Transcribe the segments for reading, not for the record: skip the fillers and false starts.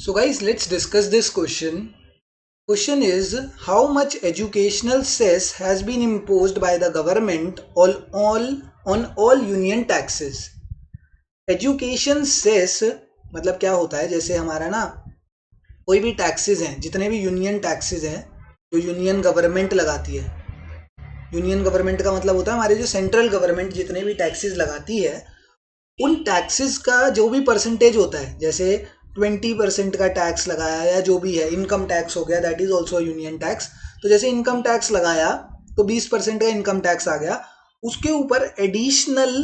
So guys, let's discuss this question. Question is, how much educational cess has been imposed by the government on all union taxes? Education cess मतलब क्या होता है, जैसे हमारा ना कोई भी टैक्सेस हैं, जितने भी यूनियन टैक्सेस हैं जो यूनियन गवर्नमेंट लगाती है। यूनियन गवर्नमेंट का मतलब होता है हमारे जो सेंट्रल गवर्नमेंट जितने भी टैक्सेस लगाती है, उन टैक्सेस का जो भी परसेंटेज होता है, जैसे 20% का टैक्स लगाया या जो भी है, इनकम टैक्स हो गया, that is also union tax. तो जैसे इनकम टैक्स लगाया तो 20% का इनकम टैक्स आ गया, उसके ऊपर एडिशनल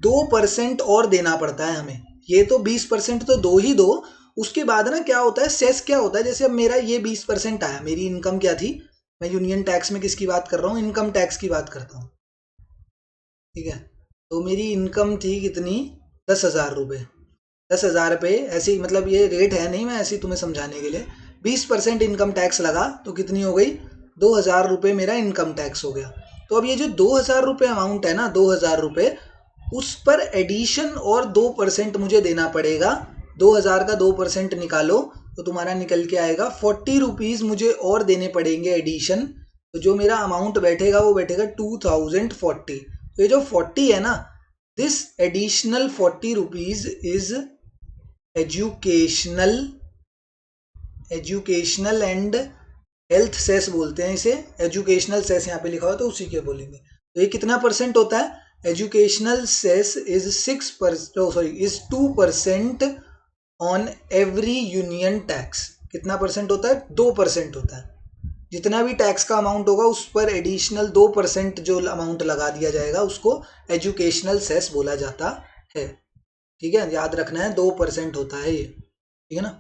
2% और देना पड़ता है हमें। ये तो 20% तो दो ही दो, उसके बाद ना क्या होता है, सेस क्या होता है, जैसे अब मेरा ये 20% आया, मेरी इनकम क्या थी, मैं यूनियन टैक्स में किसकी बात कर रहा हूँ, इनकम टैक्स की बात करता हूँ, ठीक है। तो मेरी इनकम थी कितनी, 10,000 रुपये। 10,000 पे ऐसे ही, मतलब ये रेट है नहीं, मैं ऐसे ही तुम्हें समझाने के लिए, 20% इनकम टैक्स लगा तो कितनी हो गई, 2,000 रुपये मेरा इनकम टैक्स हो गया। तो अब ये जो 2,000 रुपये अमाउंट है ना, 2,000 रुपये, उस पर एडिशन और 2% मुझे देना पड़ेगा। 2,000 का 2% निकालो तो तुम्हारा निकल के आएगा 40 रुपीज़ मुझे और देने पड़ेंगे एडिशन। तो जो मेरा अमाउंट बैठेगा वो बैठेगा 2040। तो ये जो 40 है ना, this additional 40 rupees is educational educational and health cess बोलते हैं इसे। एजुकेशनल सेस यहाँ पे लिखा हुआ तो उसी के बोलेंगे। तो ये कितना परसेंट होता है, educational cess is 2% on every union tax. कितना परसेंट होता है, 2% होता है। जितना भी टैक्स का अमाउंट होगा उस पर एडिशनल 2% जो अमाउंट लगा दिया जाएगा उसको एजुकेशनल सेस बोला जाता है। ठीक है, याद रखना है 2% होता है ये, ठीक है ना।